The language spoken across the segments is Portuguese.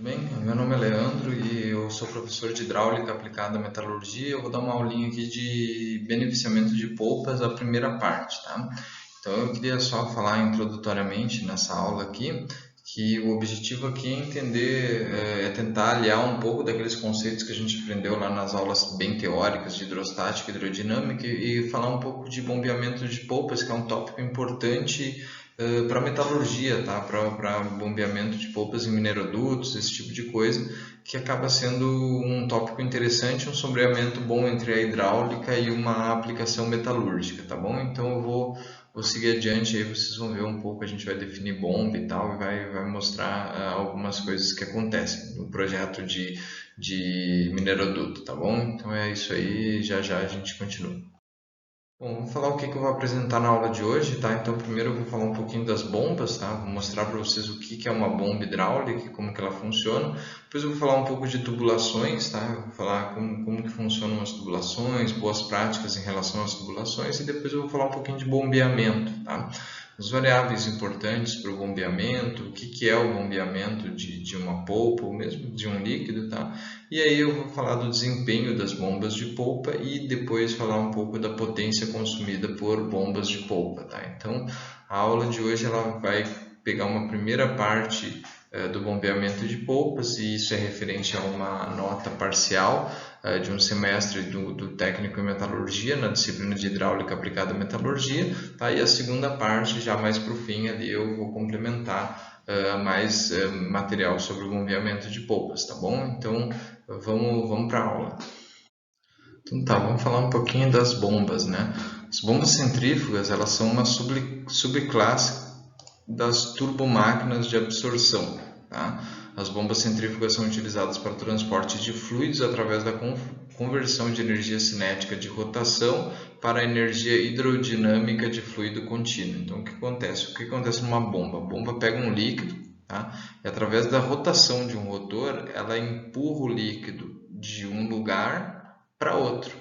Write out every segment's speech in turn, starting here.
bem? Meu nome é Leandro e eu sou professor de hidráulica aplicada à metalurgia. Eu vou dar uma aulinha aqui de beneficiamento de polpas, a primeira parte, tá? Então eu queria só falar introdutoriamente nessa aula aqui que o objetivo aqui é entender, é tentar aliar um pouco daqueles conceitos que a gente aprendeu lá nas aulas bem teóricas de hidrostática e hidrodinâmica e falar um pouco de bombeamento de polpas, que é um tópico importante para metalurgia, tá? Para bombeamento de polpas em minerodutos, esse tipo de coisa, que acaba sendo um tópico interessante, um sombreamento bom entre a hidráulica e uma aplicação metalúrgica, tá bom? Então eu vou seguir adiante, aí vocês vão ver um pouco, a gente vai definir bomba e tal, e vai mostrar algumas coisas que acontecem no projeto de mineroduto, tá bom? Então é isso aí, já já a gente continua. Bom, vamos falar o que eu vou apresentar na aula de hoje, tá? Então, primeiro eu vou falar um pouquinho das bombas, tá? Vou mostrar para vocês o que é uma bomba hidráulica e como que ela funciona. Depois eu vou falar um pouco de tubulações, tá? Eu vou falar como que funcionam as tubulações, boas práticas em relação às tubulações e depois eu vou falar um pouquinho de bombeamento, tá? As variáveis importantes para o bombeamento, o que é o bombeamento de uma polpa ou mesmo de um líquido, tá? E aí eu vou falar do desempenho das bombas de polpa e depois falar um pouco da potência consumida por bombas de polpa, tá? Então, a aula de hoje ela vai pegar uma primeira parte do bombeamento de polpas e isso é referente a uma nota parcial de um semestre do técnico em metalurgia, na disciplina de hidráulica aplicada à metalurgia, tá? E a segunda parte, já mais para o fim, ali eu vou complementar mais material sobre o bombeamento de polpas, tá bom? Então, vamos para a aula. Então tá, vamos falar um pouquinho das bombas, né? As bombas centrífugas, elas são uma subclasse das turbomáquinas de absorção, tá? As bombas centrífugas são utilizadas para o transporte de fluidos através da conversão de energia cinética de rotação para energia hidrodinâmica de fluido contínuo. Então, o que acontece? O que acontece numa bomba? A bomba pega um líquido, tá? E através da rotação de um rotor, ela empurra o líquido de um lugar para outro,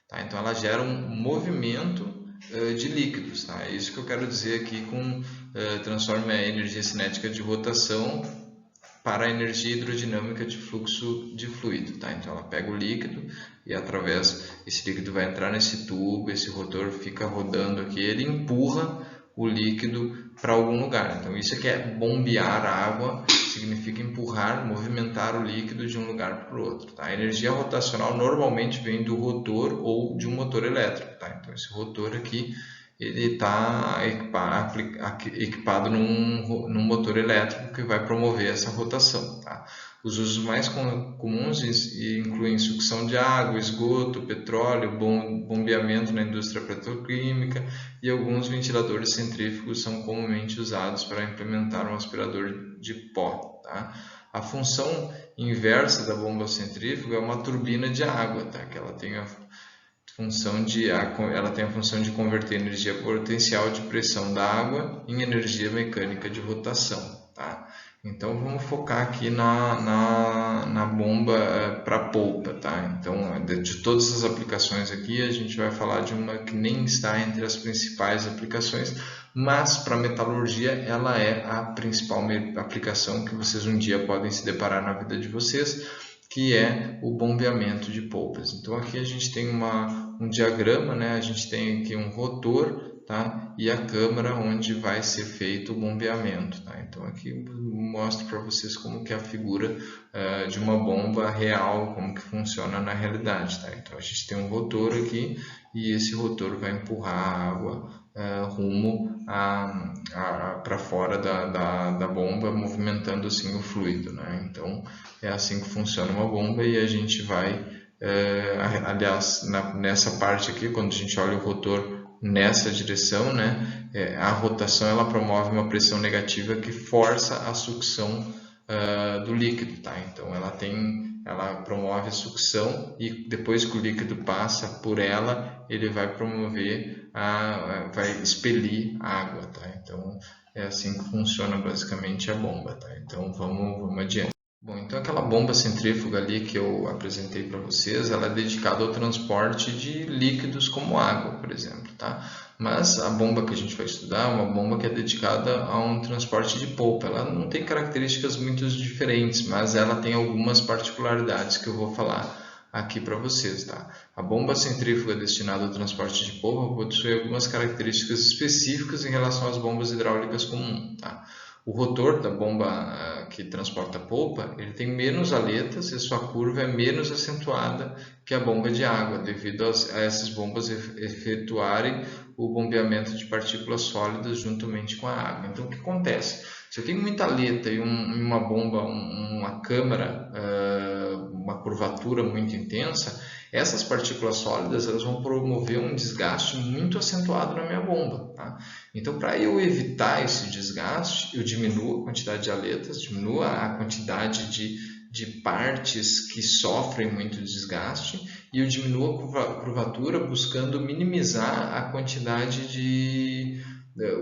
tá? Então, ela gera um movimento de líquidos, tá? É isso que eu quero dizer aqui com transforma a energia cinética de rotação para a energia hidrodinâmica de fluxo de fluido, tá? Então ela pega o líquido e através esse líquido vai entrar nesse tubo, esse rotor fica rodando aqui, ele empurra o líquido para algum lugar. Então isso aqui é bombear a água, significa empurrar, movimentar o líquido de um lugar para o outro, tá? A energia rotacional normalmente vem do rotor ou de um motor elétrico, tá? Então esse rotor aqui ele está equipado num motor elétrico que vai promover essa rotação, tá? Os usos mais comuns incluem sucção de água, esgoto, petróleo, bombeamento na indústria petroquímica e alguns ventiladores centrífugos são comumente usados para implementar um aspirador de pó, tá? A função inversa da bomba centrífuga é uma turbina de água, tá? Que ela tem a função de converter energia potencial de pressão da água em energia mecânica de rotação, tá? Então vamos focar aqui na bomba para polpa, tá? Então de todas as aplicações aqui a gente vai falar de uma que nem está entre as principais aplicações, mas para metalurgia ela é a principal aplicação que vocês um dia podem se deparar na vida de vocês, que é o bombeamento de polpas. Então aqui a gente tem um diagrama, né? A gente tem aqui um rotor, tá? E a câmara onde vai ser feito o bombeamento, tá? Então aqui eu mostro para vocês como que é a figura de uma bomba real, como que funciona na realidade, tá? Então a gente tem um rotor aqui e esse rotor vai empurrar a água rumo para fora da bomba, movimentando assim o fluido, né? Então é assim que funciona uma bomba e a gente vai, aliás, nessa parte aqui, quando a gente olha o rotor nessa direção, né, a rotação ela promove uma pressão negativa que força a sucção do líquido, tá? Então ela promove a sucção e depois que o líquido passa por ela, ele vai promover, vai expelir água, tá? Então é assim que funciona basicamente a bomba, tá? Então vamos adiante. Bom, então aquela bomba centrífuga ali que eu apresentei para vocês, ela é dedicada ao transporte de líquidos como água, por exemplo, tá? Mas a bomba que a gente vai estudar é uma bomba que é dedicada a um transporte de polpa. Ela não tem características muito diferentes, mas ela tem algumas particularidades que eu vou falar aqui para vocês, tá? A bomba centrífuga destinada ao transporte de polpa possui algumas características específicas em relação às bombas hidráulicas comuns, tá? O rotor da bomba que transporta polpa, ele tem menos aletas e sua curva é menos acentuada que a bomba de água, devido a essas bombas efetuarem o bombeamento de partículas sólidas juntamente com a água. Então, o que acontece? Se eu tenho muita aleta e uma bomba, uma câmara, uma curvatura muito intensa, essas partículas sólidas elas vão promover um desgaste muito acentuado na minha bomba, tá? Então, para eu evitar esse desgaste, eu diminuo a quantidade de aletas, diminuo a quantidade de partes que sofrem muito desgaste e eu diminuo a curvatura buscando minimizar a quantidade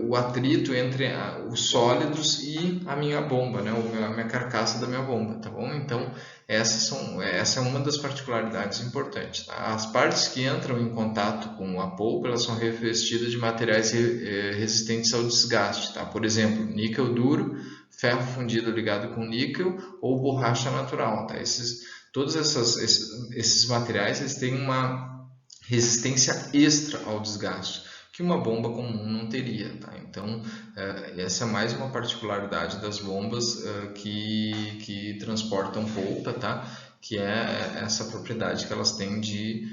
o atrito entre os sólidos e a minha bomba, né? A minha carcaça da minha bomba, tá bom? Então, essa é uma das particularidades importantes, tá? As partes que entram em contato com a polpa, elas são revestidas de materiais resistentes ao desgaste, tá? Por exemplo, níquel duro, ferro fundido ligado com níquel ou borracha natural, tá? Todos esses materiais eles têm uma resistência extra ao desgaste que uma bomba comum não teria, tá? Então, essa é mais uma particularidade das bombas que transportam polpa, tá? Que é essa propriedade que elas têm de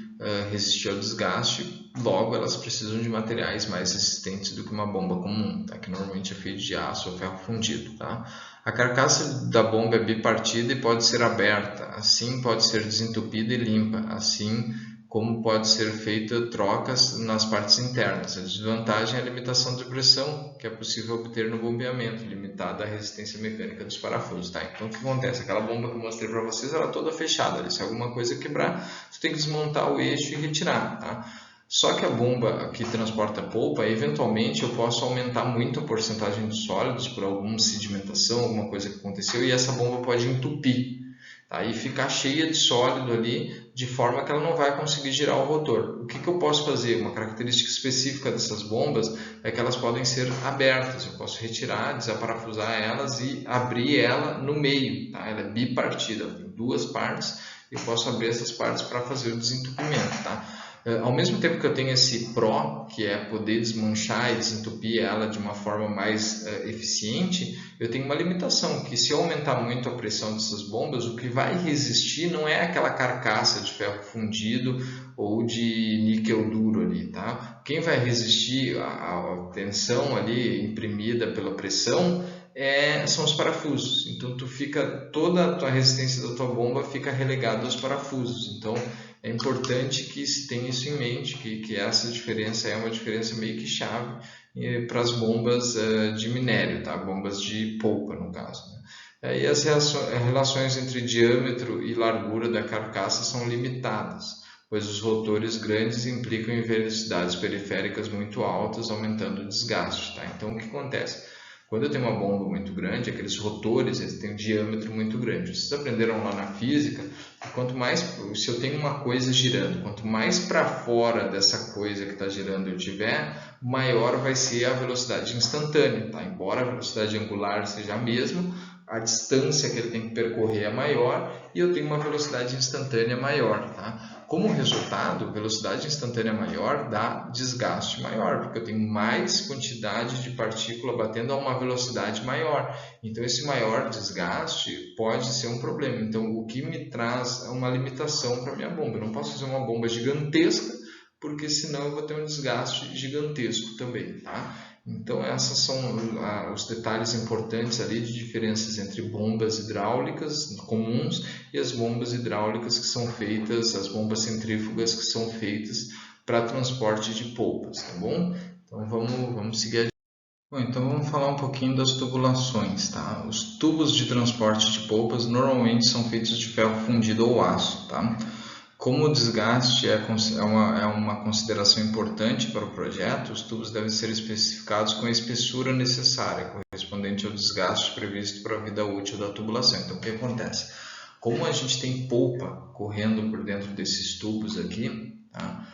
resistir ao desgaste, logo elas precisam de materiais mais resistentes do que uma bomba comum, tá? Que normalmente é feita de aço ou ferro fundido, tá? A carcaça da bomba é bipartida e pode ser aberta, assim pode ser desentupida e limpa, assim como pode ser feita trocas nas partes internas. A desvantagem é a limitação de pressão que é possível obter no bombeamento, limitada à resistência mecânica dos parafusos. Tá? Então o que acontece? Aquela bomba que eu mostrei para vocês, ela é toda fechada. Se alguma coisa quebrar, você tem que desmontar o eixo e retirar. Tá? Só que a bomba que transporta polpa, eventualmente eu posso aumentar muito a porcentagem de sólidos por alguma sedimentação, alguma coisa que aconteceu, e essa bomba pode entupir. Tá? E ficar cheia de sólido ali, de forma que ela não vai conseguir girar o rotor. O que eu posso fazer? Uma característica específica dessas bombas é que elas podem ser abertas. Eu posso retirar, desaparafusar elas e abrir ela no meio. Tá? Ela é bipartida, tem duas partes. Eu posso abrir essas partes para fazer o desentupimento. Tá? Ao mesmo tempo que eu tenho esse pró, que é poder desmanchar e desentupir ela de uma forma mais eficiente, eu tenho uma limitação, que se eu aumentar muito a pressão dessas bombas, o que vai resistir não é aquela carcaça de ferro fundido ou de níquel duro ali, tá? Quem vai resistir à tensão ali imprimida pela pressão são os parafusos. Então toda a tua resistência da tua bomba fica relegada aos parafusos. Então é importante que se tenha isso em mente, que essa diferença é uma diferença meio que chave para as bombas de minério, tá? Bombas de polpa no caso, né? E as relações entre diâmetro e largura da carcaça são limitadas, pois os rotores grandes implicam em velocidades periféricas muito altas, aumentando o desgaste. Tá? Então o que acontece? Quando eu tenho uma bomba muito grande, aqueles rotores eles têm um diâmetro muito grande. Vocês aprenderam lá na física que quanto mais, se eu tenho uma coisa girando, quanto mais para fora dessa coisa que está girando eu tiver, maior vai ser a velocidade instantânea. Tá? Embora a velocidade angular seja a mesma, a distância que ele tem que percorrer é maior e eu tenho uma velocidade instantânea maior. Tá? Como resultado, velocidade instantânea maior dá desgaste maior, porque eu tenho mais quantidade de partícula batendo a uma velocidade maior. Então, esse maior desgaste pode ser um problema. Então, o que me traz uma limitação para a minha bomba. Eu não posso fazer uma bomba gigantesca, porque senão eu vou ter um desgaste gigantesco também. Tá? Então, esses são os detalhes importantes ali de diferenças entre bombas hidráulicas comuns e as bombas hidráulicas que são feitas, as bombas centrífugas que são feitas para transporte de polpas, tá bom? Então, vamos seguir adiante. Bom, então vamos falar um pouquinho das tubulações, tá? Os tubos de transporte de polpas normalmente são feitos de ferro fundido ou aço, tá? Como o desgaste é uma consideração importante para o projeto, os tubos devem ser especificados com a espessura necessária, correspondente ao desgaste previsto para a vida útil da tubulação. Então, o que acontece? Como a gente tem polpa correndo por dentro desses tubos aqui, tá?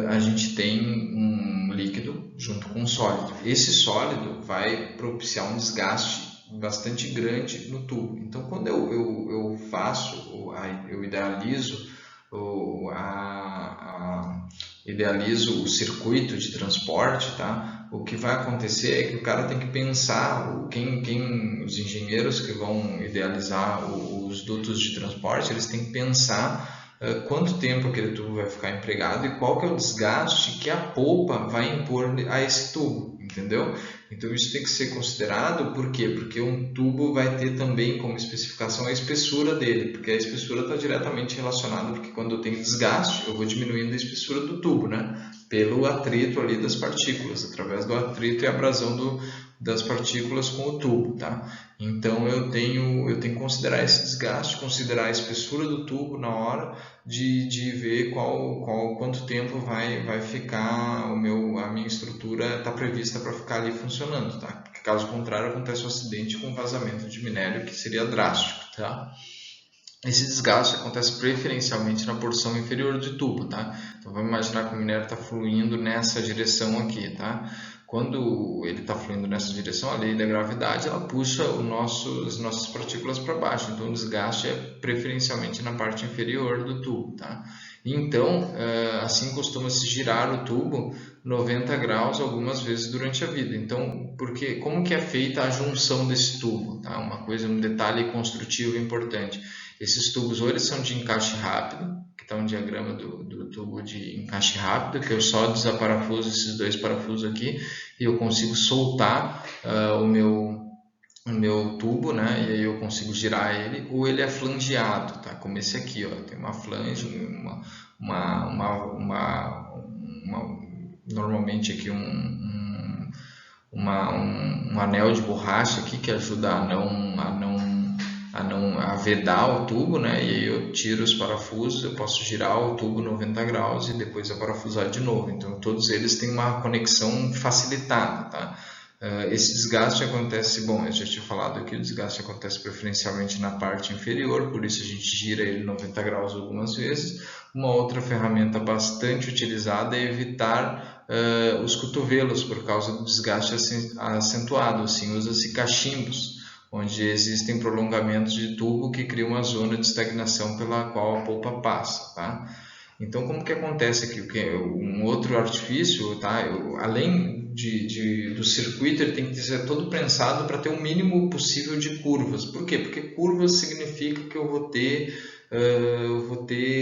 A gente tem um líquido junto com um sólido. Esse sólido vai propiciar um desgaste bastante grande no tubo. Então, quando eu idealizo o circuito de transporte, tá? O que vai acontecer é que o cara tem que pensar, os engenheiros que vão idealizar os dutos de transporte, eles têm que pensar quanto tempo aquele tubo vai ficar empregado e qual que é o desgaste que a polpa vai impor a esse tubo, entendeu? Então isso tem que ser considerado, por quê? Porque um tubo vai ter também como especificação a espessura dele, porque a espessura está diretamente relacionada, porque quando eu tenho desgaste, eu vou diminuindo a espessura do tubo, né? Pelo atrito ali das partículas, através do atrito e abrasão das partículas com o tubo, tá? Então eu tenho que considerar esse desgaste, considerar a espessura do tubo na hora de ver quanto tempo vai ficar a minha estrutura está prevista para ficar ali funcionando, tá? Porque caso contrário acontece um acidente com vazamento de minério que seria drástico, tá? Esse desgaste acontece preferencialmente na porção inferior do tubo, tá? Então vamos imaginar que o minério está fluindo nessa direção aqui, tá? Quando ele está fluindo nessa direção, a lei da gravidade ela puxa as nossas partículas para baixo. Então o desgaste é preferencialmente na parte inferior do tubo, tá? Então assim costuma-se girar o tubo 90 graus algumas vezes durante a vida. Então, como que é feita a junção desse tubo, tá? Um detalhe construtivo importante. Esses tubos ou eles são de encaixe rápido, que está um diagrama do tubo de encaixe rápido, que eu só desaparafuso esses dois parafusos aqui e eu consigo soltar o meu tubo, né? E aí eu consigo girar ele, ou ele é flangeado, tá? Como esse aqui, ó, tem uma flange, normalmente aqui um anel de borracha aqui que ajuda a vedar o tubo, né? E aí eu tiro os parafusos, eu posso girar o tubo 90 graus e depois aparafusar de novo. Então todos eles têm uma conexão facilitada, tá? Esse desgaste acontece, eu já tinha falado aqui, o desgaste acontece preferencialmente na parte inferior, por isso a gente gira ele 90 graus algumas vezes. Uma outra ferramenta bastante utilizada é evitar os cotovelos por causa do desgaste acentuado, assim, usa-se cachimbos, onde existem prolongamentos de tubo que criam uma zona de estagnação pela qual a polpa passa, tá? Então, como que acontece aqui? Um outro artifício, tá? Além do circuito, ele tem que ser todo prensado para ter o mínimo possível de curvas. Por quê? Porque curvas significa que eu vou ter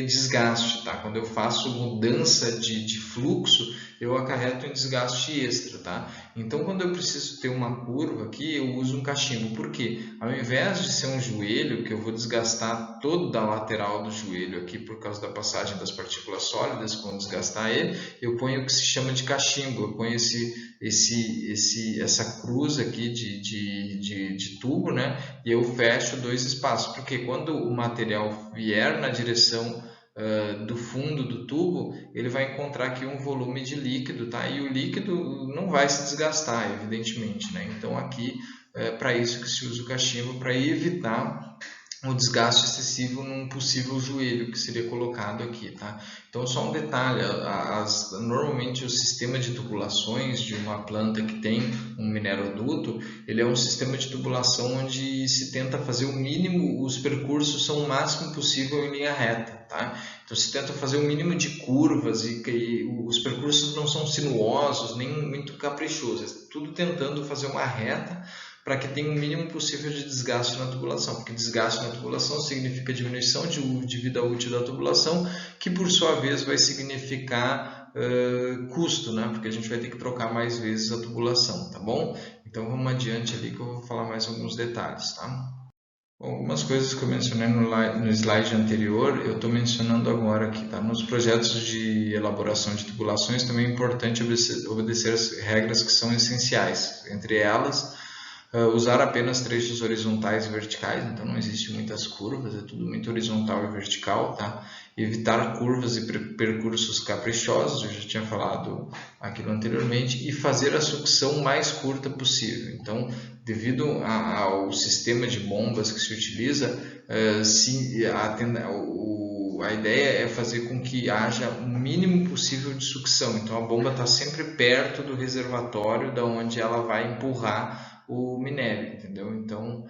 desgaste, tá? Quando eu faço mudança de fluxo, eu acarreto em desgaste extra, tá? Então, quando eu preciso ter uma curva aqui, eu uso um cachimbo. Por quê? Ao invés de ser um joelho, que eu vou desgastar toda a lateral do joelho aqui por causa da passagem das partículas sólidas, quando desgastar ele, eu ponho o que se chama de cachimbo. Eu ponho essa cruz aqui de tubo, né? E eu fecho dois espaços, porque quando o material vier na direção do fundo do tubo, ele vai encontrar aqui um volume de líquido, tá? E o líquido não vai se desgastar, evidentemente, né? Então aqui é para isso que se usa o cachimbo, para evitar o desgaste excessivo num possível joelho que seria colocado aqui, tá? Então só um detalhe, normalmente o sistema de tubulações de uma planta que tem um mineroduto, ele é um sistema de tubulação onde se tenta fazer o mínimo, os percursos são o máximo possível em linha reta, tá? Então se tenta fazer o mínimo de curvas e os percursos não são sinuosos, nem muito caprichosos, é tudo tentando fazer uma reta para que tenha o mínimo possível de desgaste na tubulação, porque desgaste na tubulação significa diminuição de vida útil da tubulação, que por sua vez vai significar custo, né? Porque a gente vai ter que trocar mais vezes a tubulação, tá bom? Então vamos adiante ali que eu vou falar mais alguns detalhes, tá? Bom, algumas coisas que eu mencionei no slide anterior, eu estou mencionando agora aqui, tá? Nos projetos de elaboração de tubulações também é importante obedecer as regras que são essenciais, entre elas Usar apenas trechos horizontais e verticais, então não existe muitas curvas, é tudo muito horizontal e vertical, tá? Evitar curvas e percursos caprichosos, eu já tinha falado aquilo anteriormente, e fazer a sucção mais curta possível. Então, devido ao sistema de bombas que se utiliza, a ideia é fazer com que haja o mínimo possível de sucção. Então, a bomba está sempre perto do reservatório, da onde ela vai empurrar o minério, entendeu? Então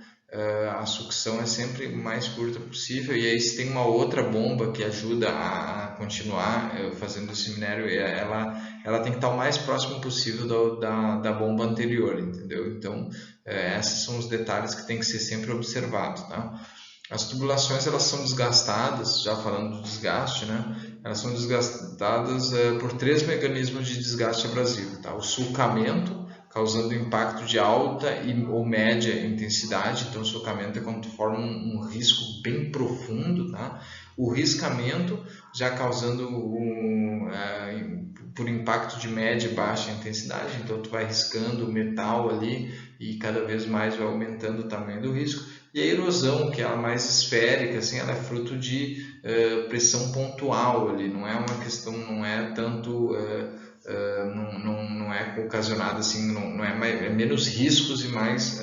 a sucção é sempre o mais curta possível, e aí se tem uma outra bomba que ajuda a continuar fazendo esse minério, ela tem que estar o mais próximo possível da bomba anterior, entendeu? Então esses são os detalhes que tem que ser sempre observados, tá? As tubulações, elas são desgastadas, já falando do desgaste, né? Elas são desgastadas por 3 mecanismos de desgaste abrasivo, tá? O sulcamento, causando impacto de alta ou média intensidade. Então, o sulcamento é quando tu forma um risco bem profundo, tá? O riscamento, já causando por impacto de média e baixa intensidade. Então, tu vai riscando o metal ali e cada vez mais vai aumentando o tamanho do risco. E a erosão, que é a mais esférica, assim, ela é fruto de pressão pontual ali, não é uma questão, não é tanto... não é ocasionado assim, é menos riscos e mais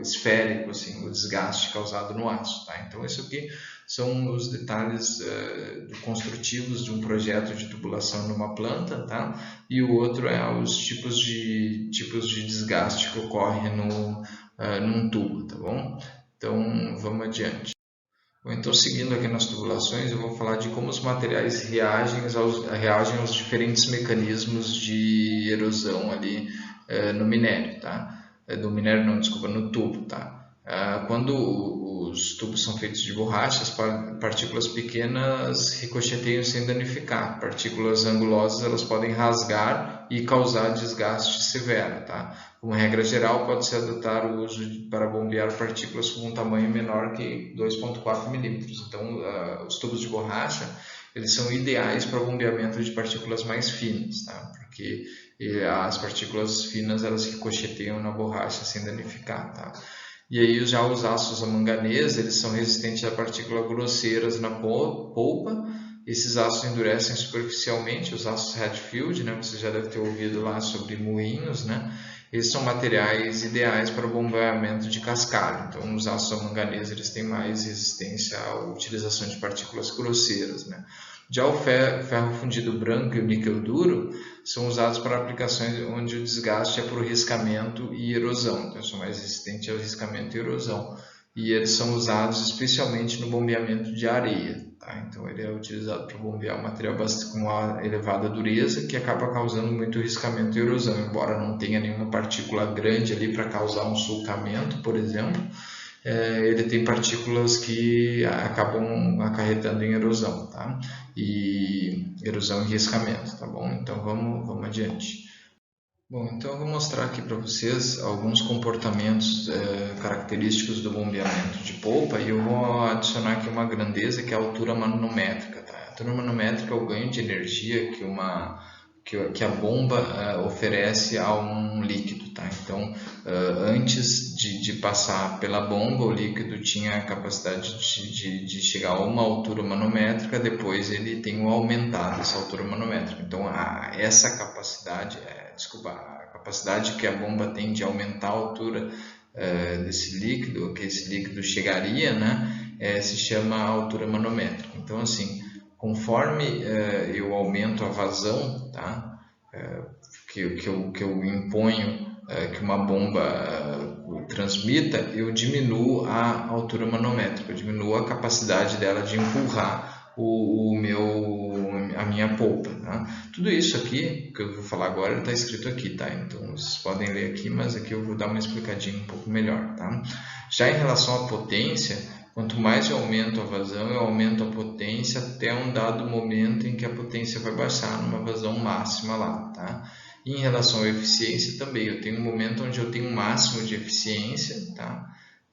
esférico assim, o desgaste causado no aço, tá? Então isso aqui são os detalhes construtivos de um projeto de tubulação numa planta, tá? E o outro é os tipos de desgaste que ocorre num tubo, tá bom? Então vamos adiante. Então, seguindo aqui nas tubulações, eu vou falar de como os materiais reagem aos diferentes mecanismos de erosão ali no minério, tá? No minério não, desculpa, no tubo, tá? Quando os tubos são feitos de borracha, as partículas pequenas ricocheteiam sem danificar. Partículas angulosas, elas podem rasgar e causar desgaste severo, tá? Como regra geral, pode-se adotar o uso para bombear partículas com um tamanho menor que 2,4 milímetros. Então, os tubos de borracha, eles são ideais para o bombeamento de partículas mais finas, tá? Porque as partículas finas, elas ricocheteiam na borracha sem danificar, tá? E aí já os aços a manganês, eles são resistentes a partículas grosseiras na polpa. Esses aços endurecem superficialmente, os aços Hadfield, né? Você já deve ter ouvido lá sobre moinhos, né? Eles são materiais ideais para o bombeamento de cascalho. Então, os aços a manganês, eles têm mais resistência à utilização de partículas grosseiras, né? Já o ferro fundido branco e o níquel duro são usados para aplicações onde o desgaste é por riscamento e erosão. Então, são mais resistentes ao riscamento e erosão. E eles são usados especialmente no bombeamento de areia, tá? Então, ele é utilizado para bombear um material com uma elevada dureza, que acaba causando muito riscamento e erosão. Embora não tenha nenhuma partícula grande ali para causar um sulcamento, por exemplo, ele tem partículas que acabam acarretando em erosão, tá? E erosão e riscamento, tá bom? Então vamos adiante. Bom, então eu vou mostrar aqui para vocês alguns comportamentos característicos do bombeamento de polpa, e eu vou adicionar aqui uma grandeza, que é a altura manométrica, tá? A altura manométrica é o ganho de energia que a bomba oferece a um líquido, tá? Então, antes de passar pela bomba, o líquido tinha a capacidade de chegar a uma altura manométrica, depois ele tem aumentado essa altura manométrica. Então, essa capacidade, a capacidade que a bomba tem de aumentar a altura desse líquido, que esse líquido chegaria, né, se chama altura manométrica. Então, assim, conforme eu aumento a vazão, tá? Que eu imponho que uma bomba transmita, eu diminuo a altura manométrica, eu diminuo a capacidade dela de empurrar a minha polpa, tá? Tudo isso aqui que eu vou falar agora está escrito aqui, tá? Então vocês podem ler aqui, mas aqui eu vou dar uma explicadinha um pouco melhor, tá? Já em relação à potência, quanto mais eu aumento a vazão, eu aumento a potência até um dado momento em que a potência vai baixar numa vazão máxima lá, tá? E em relação à eficiência também, eu tenho um momento onde eu tenho um máximo de eficiência, tá?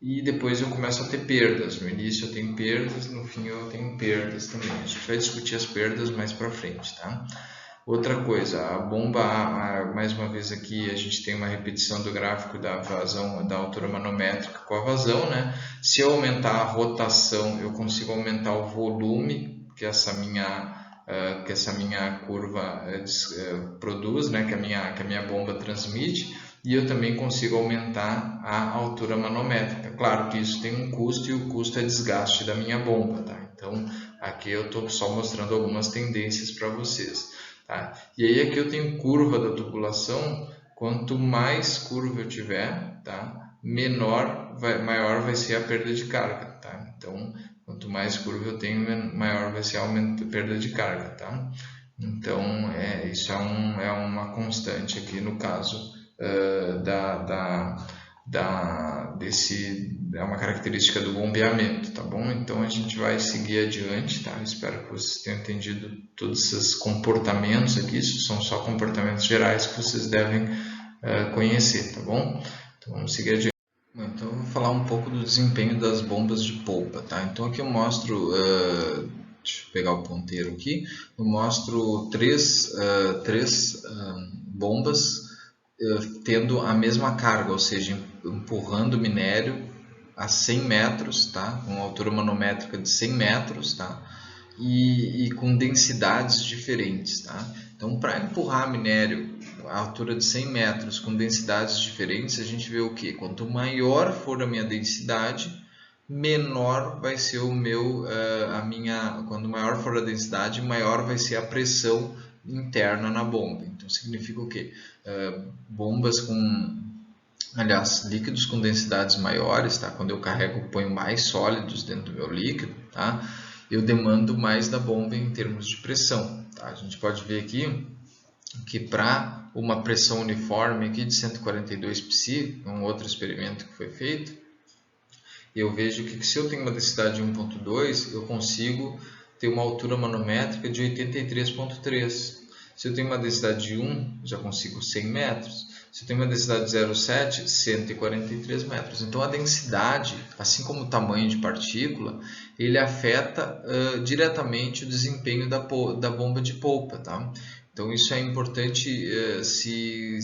E depois eu começo a ter perdas. No início eu tenho perdas, no fim eu tenho perdas também. A gente vai discutir as perdas mais para frente, tá? Outra coisa, a bomba, mais uma vez aqui a gente tem uma repetição do gráfico da vazão, da altura manométrica com a vazão, né? Se eu aumentar a rotação, eu consigo aumentar o volume que essa minha curva produz, né? Que a minha bomba transmite, e eu também consigo aumentar a altura manométrica. Claro que isso tem um custo, e o custo é desgaste da minha bomba, tá? Então, aqui eu estou só mostrando algumas tendências para vocês. Tá? E aí aqui eu tenho curva da tubulação. Quanto mais curva eu tiver, tá? Maior vai ser a perda de carga. Tá? Então, quanto mais curva eu tenho, maior vai ser a perda de carga. Tá? Então, isso é uma constante aqui no caso é uma característica do bombeamento, tá bom? Então a gente vai seguir adiante, tá? Espero que vocês tenham entendido todos esses comportamentos aqui. Isso são só comportamentos gerais que vocês devem conhecer, tá bom? Então vamos seguir adiante. Então eu vou falar um pouco do desempenho das bombas de polpa, tá? Então aqui eu mostro, deixa eu pegar o ponteiro aqui, eu mostro três bombas tendo a mesma carga, ou seja, empurrando minério a 100 metros, tá? Com altura manométrica de 100 metros, tá? E com densidades diferentes, tá? Então, para empurrar minério a altura de 100 metros com densidades diferentes, a gente vê o que? Quanto maior for a minha densidade, menor vai ser quando maior for a densidade, maior vai ser a pressão interna na bomba. Então significa o quê? Líquidos com densidades maiores, tá? Quando eu carrego, ponho mais sólidos dentro do meu líquido, tá? Eu demando mais da bomba em termos de pressão, tá? A gente pode ver aqui que para uma pressão uniforme aqui de 142 psi, um outro experimento que foi feito, eu vejo que se eu tenho uma densidade de 1.2, eu consigo ter uma altura manométrica de 83.3. Se eu tenho uma densidade de 1, já consigo 100 metros. Se eu tenho uma densidade de 0,7, 143 metros. Então a densidade, assim como o tamanho de partícula, ele afeta diretamente o desempenho da bomba de polpa, tá? Então isso é importante se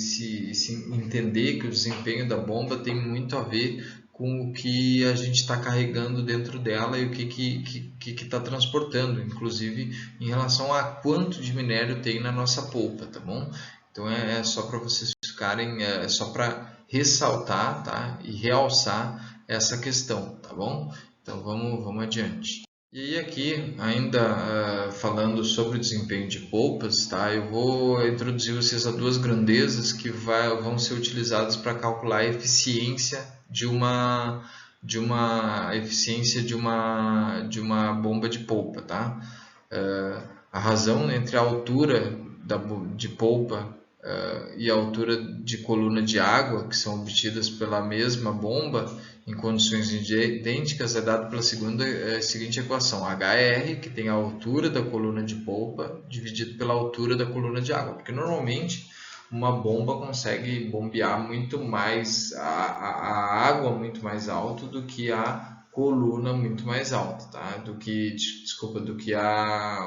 entender que o desempenho da bomba tem muito a ver com o que a gente está carregando dentro dela e o que está transportando, inclusive em relação a quanto de minério tem na nossa polpa, tá bom? Então é só para vocês ficarem, é só para ressaltar, tá? E realçar essa questão, tá bom? Então vamos adiante. E aí aqui, ainda falando sobre o desempenho de polpas, tá? Eu vou introduzir vocês a duas grandezas que vão ser utilizadas para calcular a eficiência de uma bomba de polpa, tá? A razão entre a altura de polpa e a altura de coluna de água, que são obtidas pela mesma bomba em condições idênticas, é dado pela seguinte equação: HR, que tem a altura da coluna de polpa, dividido pela altura da coluna de água. Porque normalmente uma bomba consegue bombear muito mais a água muito mais alto do que a coluna muito mais alta, tá? Do que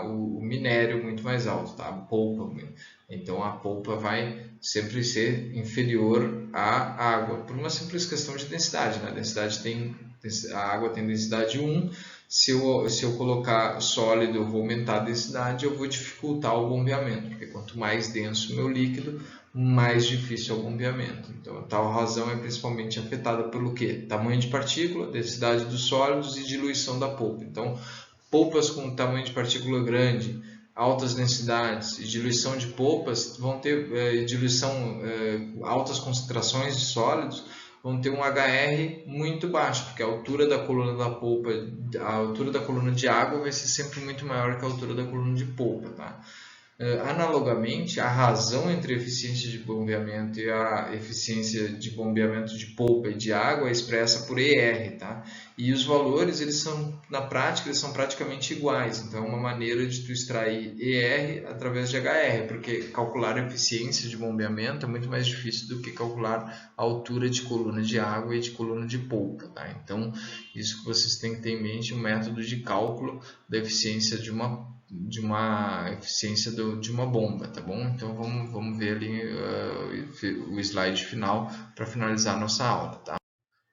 o minério muito mais alto, tá? A polpa. Então a polpa vai sempre ser inferior à água, por uma simples questão de densidade, né? A água tem densidade 1, se eu colocar sólido eu vou aumentar a densidade, eu vou dificultar o bombeamento, porque quanto mais denso o meu líquido, mais difícil é o bombeamento. Então a tal razão é principalmente afetada pelo quê? Tamanho de partícula, densidade dos sólidos e diluição da polpa. Então polpas com tamanho de partícula grande, altas densidades e diluição de polpas vão ter altas concentrações de sólidos, vão ter um HR muito baixo, porque a altura da coluna da polpa, a altura da coluna de água vai ser sempre muito maior que a altura da coluna de polpa, tá? Analogamente, a razão entre a eficiência de bombeamento e a eficiência de bombeamento de polpa e de água é expressa por ER, tá? E os valores, na prática, eles são praticamente iguais. Então, é uma maneira de tu extrair ER através de HR, porque calcular a eficiência de bombeamento é muito mais difícil do que calcular a altura de coluna de água e de coluna de polpa, tá? Então, isso que vocês têm que ter em mente, o método de cálculo da eficiência de uma eficiência de uma bomba, tá bom? Então vamos ver ali o slide final para finalizar a nossa aula, tá?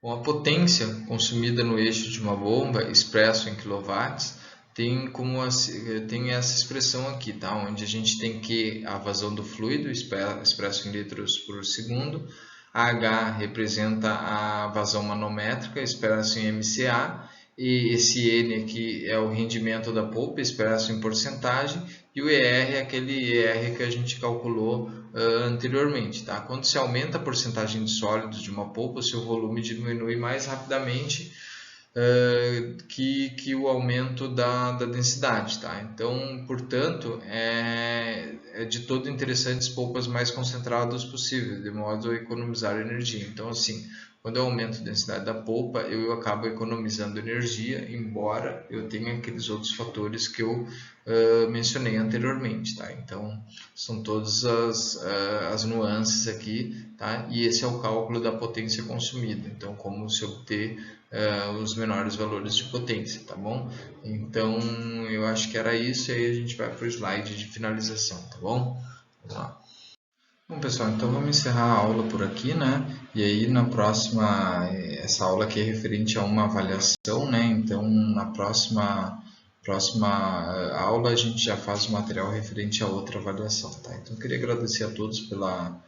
Bom, a potência consumida no eixo de uma bomba, expresso em quilowatts, tem essa expressão aqui, tá? Onde a gente tem que a vazão do fluido, expresso em litros por segundo, a H representa a vazão manométrica, expresso em MCA, e esse N aqui é o rendimento da polpa, expresso em porcentagem, e o ER é aquele ER que a gente calculou anteriormente. Tá? Quando se aumenta a porcentagem de sólidos de uma polpa, o seu volume diminui mais rapidamente que o aumento da densidade. Tá? Então, portanto, é de todo interessante as polpas mais concentradas possível, de modo a economizar energia. Então, assim, quando eu aumento a densidade da polpa, eu acabo economizando energia, embora eu tenha aqueles outros fatores que eu mencionei anteriormente. Tá? Então, são todas as nuances aqui, tá? E esse é o cálculo da potência consumida. Então, como se obter os menores valores de potência, tá bom? Então, eu acho que era isso, e aí a gente vai para o slide de finalização, tá bom? Vamos lá. Bom, pessoal, então vamos encerrar a aula por aqui, né? E aí na próxima, essa aula aqui é referente a uma avaliação, né? Então na próxima aula a gente já faz o material referente a outra avaliação, tá? Então eu queria agradecer a todos pela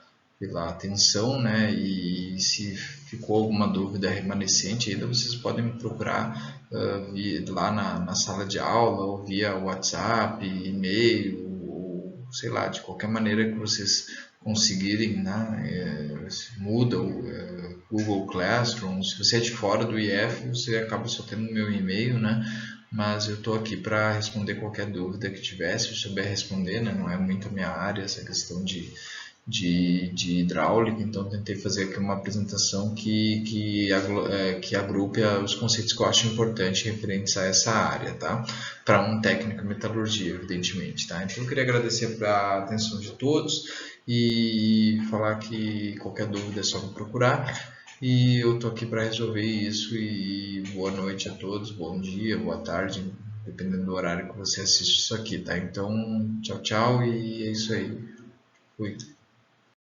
atenção, né? E se ficou alguma dúvida remanescente, ainda vocês podem me procurar lá na sala de aula, ou via WhatsApp, e-mail, ou sei lá, de qualquer maneira que vocês conseguirem, né? Moodle, Google Classroom. Se você é de fora do IF, você acaba só tendo meu e-mail, né? Mas eu estou aqui para responder qualquer dúvida que tiver, se eu souber responder, né? Não é muito a minha área essa questão de hidráulica, então tentei fazer aqui uma apresentação que agrupe os conceitos que eu acho importantes referentes a essa área, tá? Para um técnico em metalurgia, evidentemente, tá? Então eu queria agradecer a atenção de todos e falar que qualquer dúvida é só me procurar. E eu tô aqui para resolver isso, e boa noite a todos, bom dia, boa tarde, dependendo do horário que você assiste isso aqui, tá? Então, tchau, tchau, e é isso aí. Fui.